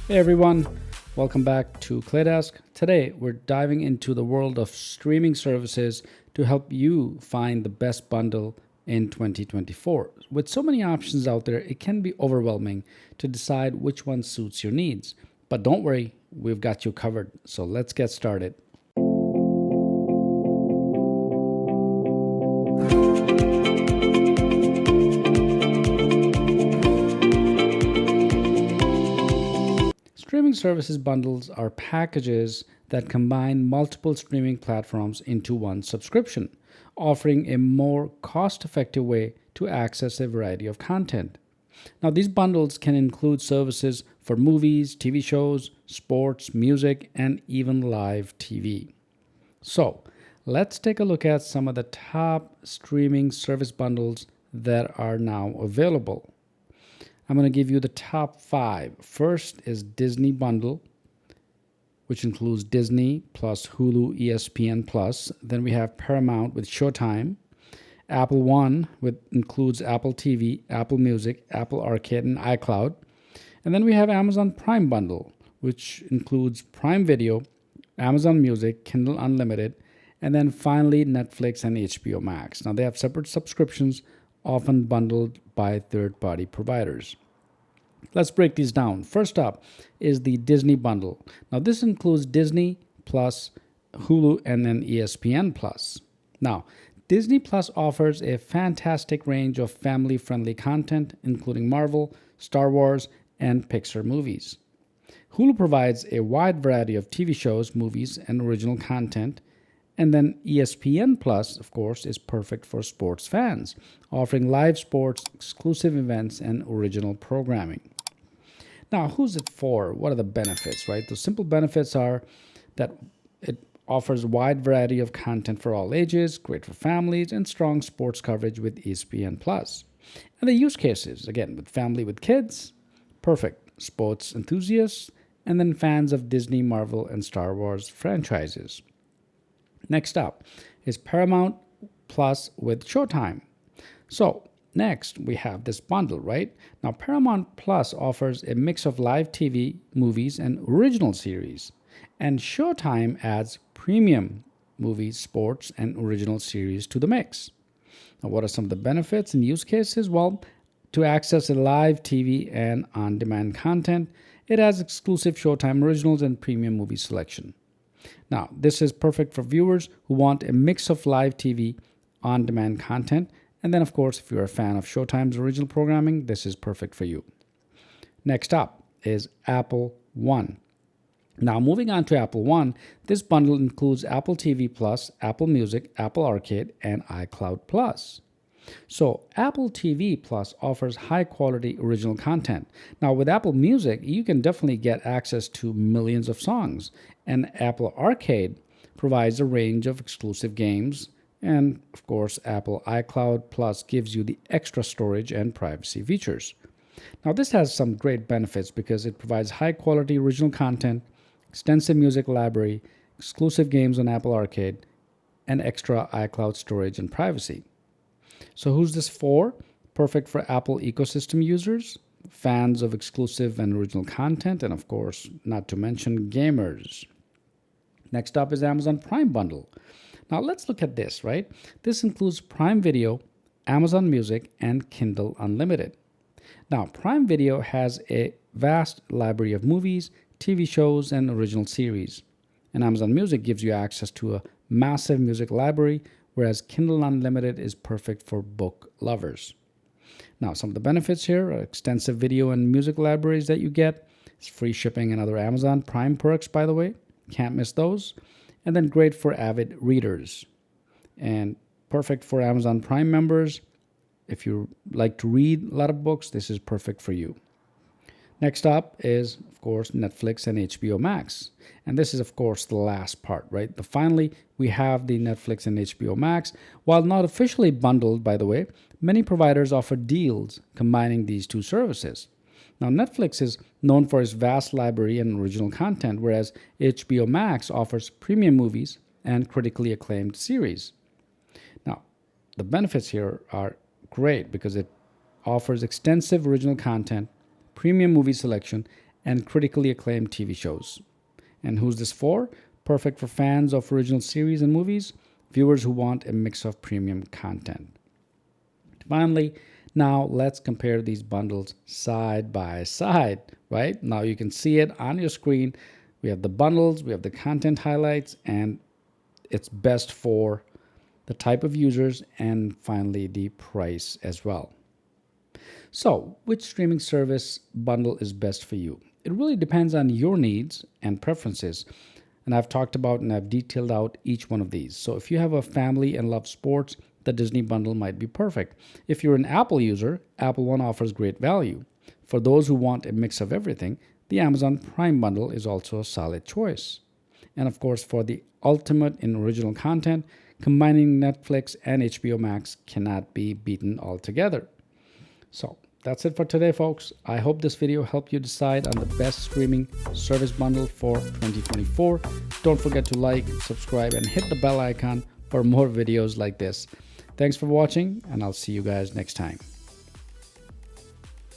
Hey everyone, welcome back to ClayDesk. Today we're diving into the world of streaming services to help you find the best bundle in 2024. With so many options out there, it can be overwhelming to decide which one suits your needs. But don't worry, we've got you covered. So let's get started. Streaming services bundles are packages that combine multiple streaming platforms into one subscription, offering a more cost-effective way to access a variety of content. Now, these bundles can include services for movies, TV shows, sports, music, and even live TV. So, let's take a look at some of the top streaming service bundles that are now available. I'm going to give you the top 5. First is Disney Bundle, which includes Disney plus Hulu, ESPN plus. Then we have Paramount with Showtime. Apple One includes Apple TV, Apple Music, Apple Arcade, and iCloud. And then we have Amazon Prime Bundle, which includes Prime Video, Amazon Music, Kindle Unlimited, and then finally Netflix and HBO Max. Now they have separate subscriptions, often bundled by third-party providers. Let's break these down. First up is the Disney Bundle. Now this includes Disney plus Hulu and then ESPN plus. Now, Disney Plus offers a fantastic range of family-friendly content, including Marvel, Star Wars, and Pixar movies. Hulu provides a wide variety of TV shows, movies, and original content. And then ESPN Plus, of course, is perfect for sports fans, offering live sports, exclusive events, and original programming. Now, who's it for? What are the benefits, right? The simple benefits are that it offers a wide variety of content for all ages, great for families, and strong sports coverage with ESPN Plus. And the use cases, again, with family with kids, perfect. Sports enthusiasts, and then fans of Disney, Marvel, and Star Wars franchises. Next up is Paramount Plus with Showtime. So next we have this bundle, right? Now Paramount Plus offers a mix of live TV, movies, and original series. And Showtime adds premium movies, sports, and original series to the mix. Now what are some of the benefits and use cases? Well, to access a live TV and on-demand content, it has exclusive Showtime originals and premium movie selection. Now, this is perfect for viewers who want a mix of live TV, on-demand content, and then, of course, if you're a fan of Showtime's original programming, this is perfect for you. Next up is Apple One. Now, moving on to Apple One, this bundle includes Apple TV Plus, Apple Music, Apple Arcade, and iCloud Plus. So Apple TV Plus offers high-quality original content. Now with Apple Music, you can definitely get access to millions of songs. And Apple Arcade provides a range of exclusive games. And of course, Apple iCloud Plus gives you the extra storage and privacy features. Now this has some great benefits because it provides high-quality original content, extensive music library, exclusive games on Apple Arcade, and extra iCloud storage and privacy. So who's this for? Perfect for Apple ecosystem users, fans of exclusive and original content, and of course, not to mention gamers. Next up is Amazon Prime Bundle. Now let's look at this, right? This includes Prime Video, Amazon Music, and Kindle Unlimited. Now, Prime Video has a vast library of movies, TV shows, and original series. And Amazon Music gives you access to a massive music library, whereas Kindle Unlimited is perfect for book lovers. Now, some of the benefits here are extensive video and music libraries that you get. It's free shipping and other Amazon Prime perks, by the way. Can't miss those. And then great for avid readers. And perfect for Amazon Prime members. If you like to read a lot of books, this is perfect for you. Next up is, of course, Netflix and HBO Max. And this is, of course, the last part, right? Finally, we have the Netflix and HBO Max. While not officially bundled, by the way, many providers offer deals combining these two services. Now, Netflix is known for its vast library and original content, whereas HBO Max offers premium movies and critically acclaimed series. Now, the benefits here are great because it offers extensive original content, premium movie selection, and critically acclaimed TV shows. And who's this for? Perfect for fans of original series and movies, viewers who want a mix of premium content. Finally, now let's compare these bundles side by side, right? Now you can see it on your screen. We have the bundles, we have the content highlights, and it's best for the type of users, and finally the price as well. So, which streaming service bundle is best for you? It really depends on your needs and preferences. And I've talked about and I've detailed out each one of these. So if you have a family and love sports, the Disney bundle might be perfect. If you're an Apple user, Apple One offers great value. For those who want a mix of everything, the Amazon Prime bundle is also a solid choice. And of course, for the ultimate in original content, combining Netflix and HBO Max cannot be beaten altogether. So that's it for today, folks. I hope this video helped you decide on the best streaming service bundle for 2024. Don't forget to like, subscribe, and hit the bell icon for more videos like this. Thanks for watching, and I'll see you guys next time.